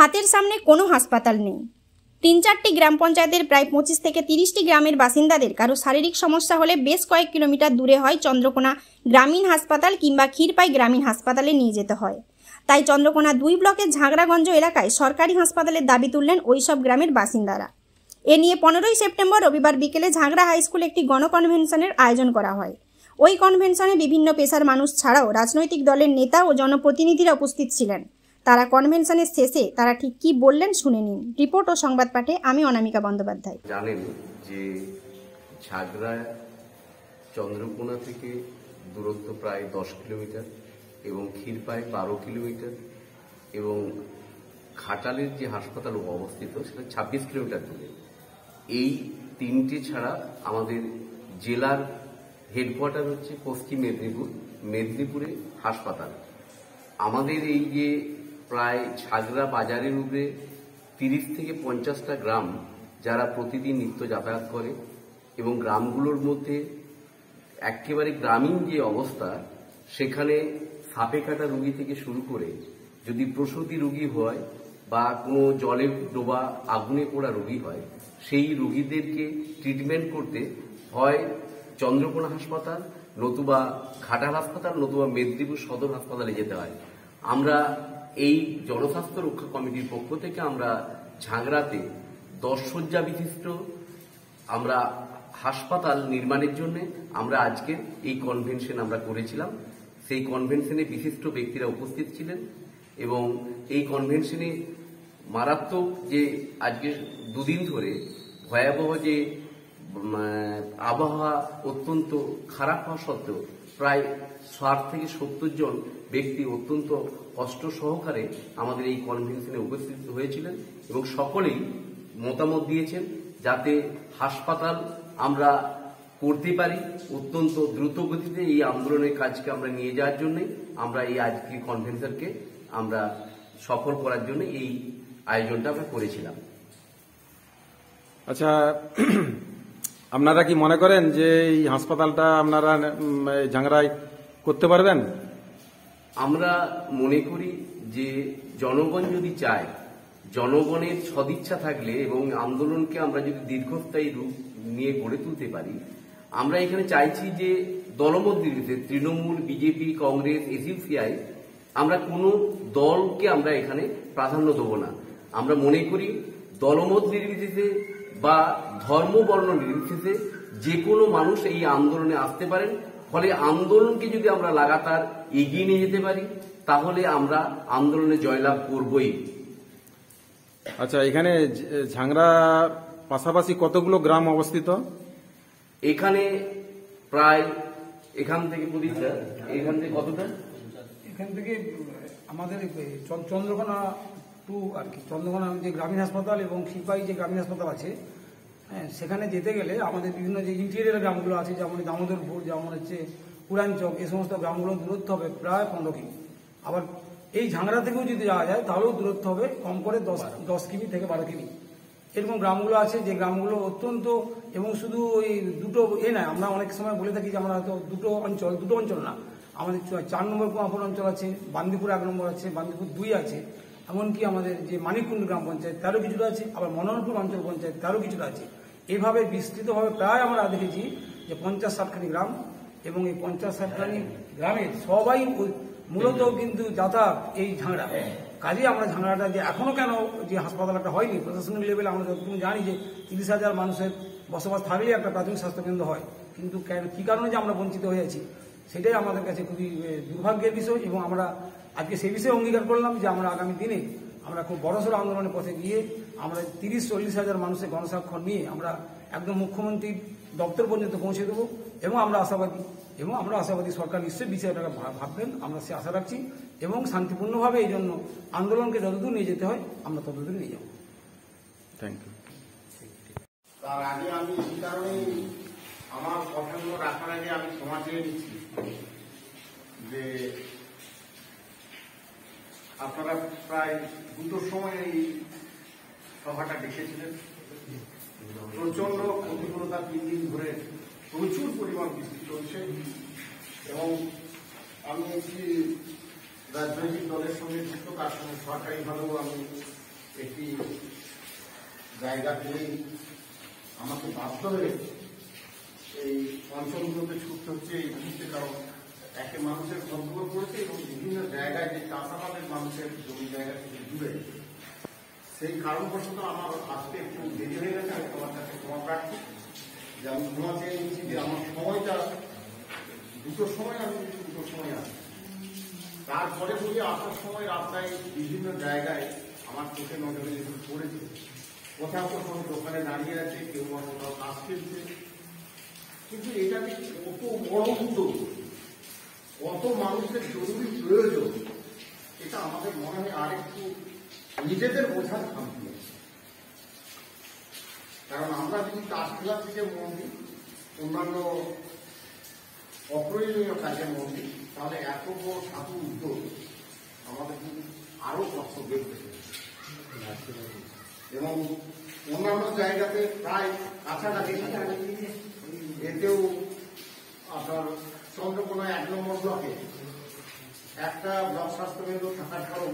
হাতের সামনে কোনো হাসপাতাল নেই। ৩-৪টি গ্রাম পঞ্চায়েতের প্রায় ২৫ থেকে ৩০টি গ্রামের বাসিন্দাদের কারো শারীরিক সমস্যা হলে বেশ কয়েক কিলোমিটার দূরে হয় চন্দ্রকোনা গ্রামীণ হাসপাতাল কিংবা ক্ষীরপাই গ্রামীণ হাসপাতালে নিয়ে যেতে হয়। তাই চন্দ্রকোনা ২ ব্লকের ঝাগড়াগঞ্জ এলাকায় সরকারি হাসপাতালের দাবি তুললেন ওইসব গ্রামের বাসিন্দারা। এ নিয়ে ১৫ই সেপ্টেম্বর রবিবার বিকেলে ঝাগড়া হাই স্কুলে একটি গণকনভেনশনের আয়োজন করা হয়। ওই কনভেনশনে বিভিন্ন পেশার মানুষ ছাড়াও রাজনৈতিক দলের নেতা ও জনপ্রতিনিধিরা উপস্থিত ছিলেন। তারা কনভেনশনের শেষে তারা ঠিক কি বললেন শুনে নিন। রিপোর্ট ও সংবাদ পাঠে আমি অনামিকা বন্দ্যোপাধ্যায়। জানেন যে ঝাগড়া চন্দ্রকোনা থেকে দূরত্ব প্রায় 10 কিলোমিটার এবং ক্ষীরপাই 12 কিলোমিটার এবং ঘাটালের যে হাসপাতাল অবস্থিত সেটা 26 কিলোমিটার দূরে। এই তিনটে ছাড়া আমাদের জেলার হেডকোয়ার্টার হচ্ছে পশ্চিম মেদিনীপুর, মেদিনীপুরে হাসপাতাল। আমাদের এই যে প্রায় ঝাগড়া বাজারের উপরে 30 থেকে 50টা গ্রাম যারা প্রতিদিন নিত্য যাতায়াত করে এবং গ্রামগুলোর মধ্যে একেবারে গ্রামীণ যে অবস্থা, সেখানে সাপে কাটা রোগী থেকে শুরু করে যদি প্রসূতি রোগী হয় বা কোনো জলে ডোবা আগুনে পোড়া রোগী হয়, সেই রোগীদেরকে ট্রিটমেন্ট করতে হয় চন্দ্রকোনা হাসপাতাল, নতুবা ঘাটাল হাসপাতাল, নতুবা মেদিনীপুর সদর হাসপাতালে যেতে হয়। আমরা এই জনস্বাস্থ্য রক্ষা কমিটির পক্ষ থেকে আমরা ঝাগড়াতে 10 শয্যা বিশিষ্ট আমরা হাসপাতাল নির্মাণের জন্য আমরা আজকে এই কনভেনশন আমরা করেছিলাম। সেই কনভেনশনে বিশিষ্ট ব্যক্তিরা উপস্থিত ছিলেন এবং এই কনভেনশনে মারাত্মক যে আজকে দুদিন ধরে ভয়াবহ যে আবহাওয়া অত্যন্ত খারাপ হওয়া সত্ত্বেও প্রায় 60 থেকে 70 জন ব্যক্তি অত্যন্ত কষ্ট সহকারে আমাদের এই কনভেনশনে উপস্থিত হয়েছিলেন এবং সকলেই মতামত দিয়েছেন যাতে হাসপাতাল আমরা করতে পারি। অত্যন্ত দ্রুত গতিতে এই আন্দোলনের কাজকে আমরা নিয়ে যাওয়ার জন্য আমরা এই আজকের কনভেনশনকে আমরা সফল করার জন্য এই আয়োজনটা আমরা করেছিলাম। আচ্ছা, আপনারা কি মনে করেন যে এই হাসপাতালটা আপনারা ঝাগড়ায় করতে পারবেন? আমরা মনে করি যে জনগণ যদি চায়, জনগণের সদিচ্ছা থাকলে এবং আন্দোলনকে আমরা যদি দীর্ঘস্থায়ী রূপ নিয়ে গড়ে তুলতে পারি, আমরা এখানে চাইছি যে দলমত নির্বিশেষে তৃণমূল, বিজেপি, কংগ্রেস, এসইউসিআই আমরা কোনো দলকে আমরা এখানে প্রাধান্য দেব না। আমরা মনে করি দলমত নির্বিশেষে বা ধর্ম বর্ণ নির্বিশেষে যে কোনো মানুষ এই আন্দোলনে আসতে পারেন। ফলে আন্দোলনকে যদি আমরা লাগাতার এগিয়ে নিয়ে যেতে পারি তাহলে আমরা আন্দোলনে জয়লাভ করবই। আচ্ছা, এখানে ঝাগড়া পাশাপাশি কতগুলো গ্রাম অবস্থিত? এখানে প্রায় এখান থেকে প্রদীপটা এখান থেকে কতটা? এখান থেকে আমাদের চন্দ্রকোনা টু আর কি, চন্দ্রকোনা যে গ্রামীণ হাসপাতাল এবং ক্ষীরপাই যে গ্রামীণ হাসপাতাল আছে, হ্যাঁ, সেখানে যেতে গেলে আমাদের বিভিন্ন যে ইন্টেরিয়ার গ্রামগুলো আছে, যেমন দামোদরপুর, যেমন হচ্ছে পুরাঞ্চক, এই সমস্ত গ্রামগুলোর দূরত্ব হবে প্রায় 15 কিমি। আবার এই ঝাগড়া থেকেও যদি যাওয়া যায় তাহলেও দূরত্ব হবে কম করে 10 কিমি থেকে 12 কিমি। এরকম গ্রামগুলো আছে যে গ্রামগুলো অত্যন্ত, এবং শুধু ওই দুটো নয়, আমরা অনেক সময় বলে থাকি যে আমরা হয়তো দুটো অঞ্চল না, আমাদের 4 নম্বর কুয়াপুর অঞ্চল আছে, বান্দিপুর 1 নম্বর আছে, বান্দিপুর 2 আছে, এমনকি আমাদের যে মানিককুণ্ড গ্রাম পঞ্চায়েত তারও কিছুটা আছে, আবার মনোহরপুর অঞ্চল পঞ্চায়েত তারও কিছুটা আছে। এইভাবে বিস্তৃতভাবে প্রায় আমরা দেখেছি যে 50-60খানি গ্রাম, এবং এই 50-60খানি গ্রামে সবাই মূলত কিন্তু যাতায়াত এই ঝাগড়া। কাজে আমরা ঝাগড়াটা যে এখনো কেন যে হাসপাতালটা হয়নি, প্রশাসনিক লেভেলে আমরা যতটুকু জানি যে 30,000 মানুষের বসবাস থাকলেই একটা প্রাথমিক স্বাস্থ্যকেন্দ্র হয়, কিন্তু কি কারণে যে আমরা বঞ্চিত হয়ে আছি সেটাই আমাদের কাছে খুবই দুর্ভাগ্যের বিষয়। এবং আমরা আজকে সেই বিষয়ে অঙ্গীকার করলাম যে আমরা আগামী দিনে আমরা খুব বড়সড় আন্দোলনের পথে গিয়ে আমরা 30-40 হাজার মানুষের গণস্বাক্ষর নিয়ে আমরা একদম মুখ্যমন্ত্রীর দপ্তর পর্যন্ত পৌঁছে দেবো। এবং আমরা আশাবাদী সরকার নিশ্চয়ই বিষয়টাকে ভাববেন, আমরা সে আশা রাখছি। এবং শান্তিপূর্ণভাবে এই জন্য আন্দোলনকে যতদূর নিয়ে যেতে হয় আমরা ততদূর নিয়ে যাব। Thank you. তার আগে আমি এই কারণেই আমার কথাগুলো রাখার আগে আমি ক্ষমা চেয়ে নিচ্ছি যে আপনারা প্রায় 2টোর সময় এই সভাটা ডেকেছিলেন। প্রচন্ড প্রতিকূলতা 3 দিন ধরে প্রচুর পরিমাণ বৃষ্টি চলছে এবং আমি একটি রাজনৈতিক দলের সঙ্গে যুক্ত, তার সঙ্গে সরকারিভাবেও আমি একটি জায়গা পেয়ে আমাকে বাধ্য হয়ে এই অঞ্চলগুলোতে ছুটতে হচ্ছে এই মুহূর্তে, কারণ একে মানুষের ঘরগুলো পড়েছে এবং বিভিন্ন জায়গায় যে চাষাবাদের মানুষের জমি জায়গা থেকে দূরে, সেই কারণবশত আমার আজকে একটু দেরি হয়ে গেছে। আমি তোমার কাছে ক্ষমা প্রার্থী যে আমি ক্ষমা চেয়ে নিচ্ছি যে আমার সময়টা 2টোর সময়, আমি 2টোর সময় আসি। তারপরে বলি আসার সময় রাস্তায় বিভিন্ন জায়গায় আমার চোখে নজরে যেগুলো পড়েছে, কোথাও কোথাও দোকানে দাঁড়িয়ে আছে, কেউ কোথাও কাজ খেলছে, কিন্তু এটাকে কত বড় উদ্যোগ, কত মানুষের জরুরি প্রয়োজন, এটা আমাদের মনে হয় আরেকটু নিজেদের বোঝার খামতি। কারণ আমরা যদি কাজ খেলার দিকে মন দিই, অন্যান্য অপ্রয়োজনীয় কাজে মন দিই, তাহলে এত বড় সাধু উদ্যোগ আমাদের কিন্তু আরো কষ্ট দেখতে এবং অন্যান্য জায়গাতে প্রায় কাছাকাছি। এতেও আপনার চন্দ্রকোনা 1 নম্বর ব্লকে একটা ব্লক স্বাস্থ্যকেন্দ্র থাকার পরও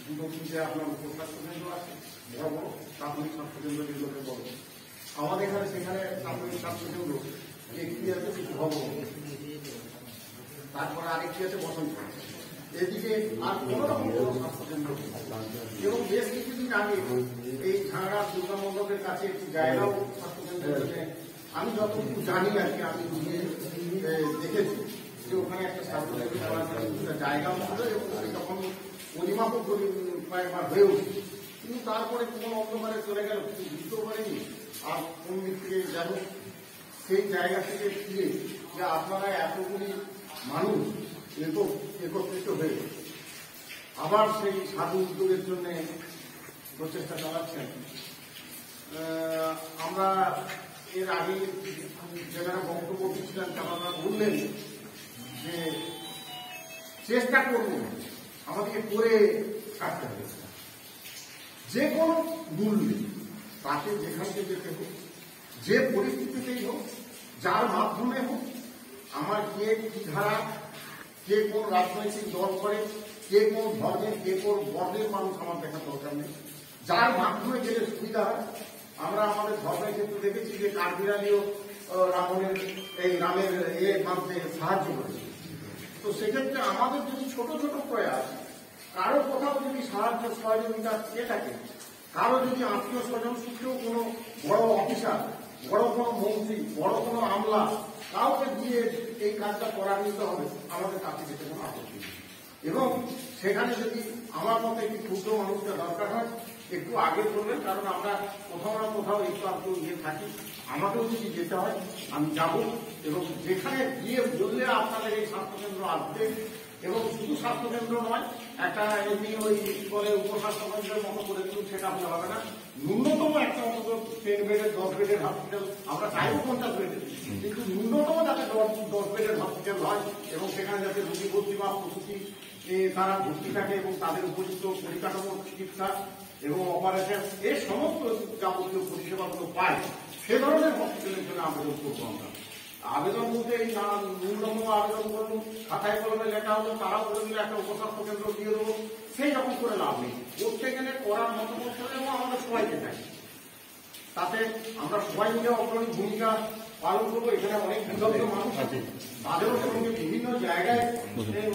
2-3টে আপনার উপস্বাস্থ্যকেন্দ্র আছে, বড় বড় প্রাথমিক স্বাস্থ্যকেন্দ্র যেগুলোকে বড়। আমাদের এখানে সেখানে প্রাথমিক স্বাস্থ্যকেন্দ্র একটি আছে ভবন, তারপরে আরেকটি আছে বসন্ত, এদিকে আর কোন রকম বড় স্বাস্থ্যকেন্দ্র। এবং বেশ কিছুদিন আগে এই ঝাড়া দুর্গা মণ্ডপের কাছে একটি জায়গাও স্বাস্থ্যকেন্দ্র, আমি যতটুকু জানি আর কি, আমি দেখেছি যে ওখানে একটা স্বাস্থ্যকেন্দ্র করার জায়গা ছিল এবং তখন পরিমাপক কয়েকবার হয়ে উঠে, কিন্তু তারপরে কোন অন্ধকারে চলে গেল, কিছু বুঝতেও পারেনি। আর কোন দিক থেকে যেন সেই জায়গা থেকে ফিরে যে আপনারা এতগুলি মানুষ একত্রিত হয়ে আবার সেই সাধু উদ্যোগের জন্য প্রচেষ্টা চালাচ্ছেন। আমরা এর আগে যারা বক্তব্য দিচ্ছিলেন তারা বললেন যে চেষ্টা করব, আমাদেরকে করে ছাড়তে হবে যে কোনো মূল্যে, তাকে যেখানে যেতে হোক, যে পরিস্থিতিতেই হোক, যার মাধ্যমে হোক। আমার কে কি ধারা, কে কোন রাজনৈতিক দল করে, কে কোন ধর্মের, কে কোন বর্ণের মানুষ আমার দেখার দরকার নেই। যার মাধ্যমে গেলে সুবিধা হয়। আমরা আমাদের ধর্মের ক্ষেত্রে দেখেছি যে কাঠবিড়ালিও রামের মানতে সাহায্য করেছে। তো সেক্ষেত্রে আমাদের যদি ছোট ছোট প্রয়াস, কারো কোথাও যদি সাহায্য সহযোগিতা চেয়ে থাকে, কারো যদি আত্মীয় স্বজন সূত্রেও কোনো বড় অফিসার, বড় কোনো মন্ত্রী, বড় কোনো আমলা, কাউকে দিয়ে এই কাজটা করার নিতে হবে, আমাদের কাছে যেতে কোনো আপত্তি নেই। এবং সেখানে যদি আমার মতো একটি ক্ষুদ্র মানুষকে দরকার হয়, একটু আগে করবেন, কারণ আমরা কোথাও না কোথাও একটু আধটু থাকি। আমাকেও যদি যেতে হয় আমি যাব, এবং যেখানে গিয়ে বললে আপনাদের এই স্বাস্থ্যকেন্দ্র আসবে, এবং শুধু স্বাস্থ্যকেন্দ্র নয়, একটা এমনি ওই করে উপস্বাস্থ্যকেন্দ্রের মতো করে দিন, সেটা হলে হবে না। ন্যূনতম একটা অন্তত 10 বেডের 10 বেডের হসপিটাল, আমরা চাইবো 50 বেডের, কিন্তু ন্যূনতম যাতে 10 বেডের হসপিটাল হয়, এবং সেখানে যাতে রোগী ভর্তি বা প্রসূতি তারা ভর্তি থাকে এবং তাদের উপযুক্ত পরিকাঠামো, চিকিৎসা এবং অপারেশন, এই সমস্ত যাবতীয় পরিষেবাগুলো পায়, সে ধরনের হসপিটালের জন্য আবেদন করবো আমরা। আবেদন বলতে এই ন্যূনতম আবেদন করুন, খাতায় কলমে লেখা হলো, তারাও বলে দিলে একটা উপস্বাস্থ্য কেন্দ্র দিয়ে দেবো, সেই রকম করে লাভ নেই। করতে গেলে করার মতো করতে হবে এবং আমাদের সবাইকে চাই, তাতে আমরা সবাই মিলে অগ্রণী ভূমিকা পালন করবো। এখানে অনেক বিদগ্ধ মানুষ আছে, তাদেরও সঙ্গে বিভিন্ন জায়গায়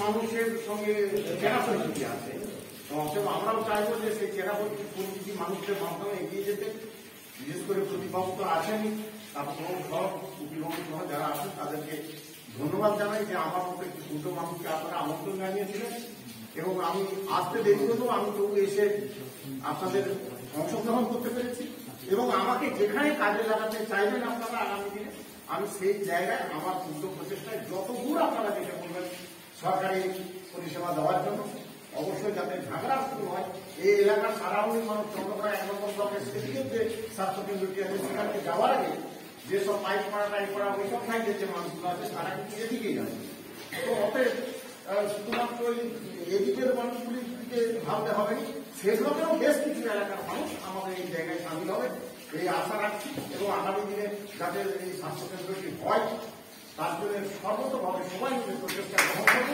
মানুষের সঙ্গে চেনা পরিচিতি আছে। আমরাও চাইবো যে সেই চেনা পরিচিতি মানুষের মাধ্যমে এগিয়ে যেতে। বিশেষ করে প্রতিবাবু তো আছেনই, তারপর সব উকিলবাবু সহ যারা আছেন তাদেরকে ধন্যবাদ জানাই যে আমার মতো একটি ক্ষুদ্র মানুষকে আপনারা আমন্ত্রণ জানিয়েছিলেন, এবং আমি আসতে দেরি হলেও আমি তবু এসে আপনাদের অংশগ্রহণ করতে পেরেছি। এবং আমাকে যেখানে কাজে লাগাতে চাইবেন আপনারা আগামী দিনে, আমি সেই জায়গায় আমার ক্ষুদ্র প্রচেষ্টায় যতদূর আপনারা যেটা বলবেন সরকারি পরিষেবা দেওয়ার জন্য, অবশ্যই যাতে ঝাগড়া শুরু হয়। এই এলাকার সারাউন্ডিং মানুষ, চন্দ্রকোনা 1 নম্বর ব্লকের সেদিকে যে স্বাস্থ্যকেন্দ্রটি আছে, সেখানে যাওয়ার আগে যেসব পাইপ করা ওইসব সাইডের যে মানুষগুলো আছে তারা কিন্তু এদিকেই যাবে। তো অতএব শুধুমাত্র এদিকের মানুষগুলির দিকে ভাবতে হবে, সেগুলোকেও বেশ কিছু এলাকার মানুষ আমাদের এই জায়গায় সামিল হবে, এই আশা রাখছি। এবং আগামী দিনে যাতে এই স্বাস্থ্যকেন্দ্রটি হয় তার জন্য সর্বতভাবে সবাই মিলে প্রচেষ্টা গ্রহণ করব।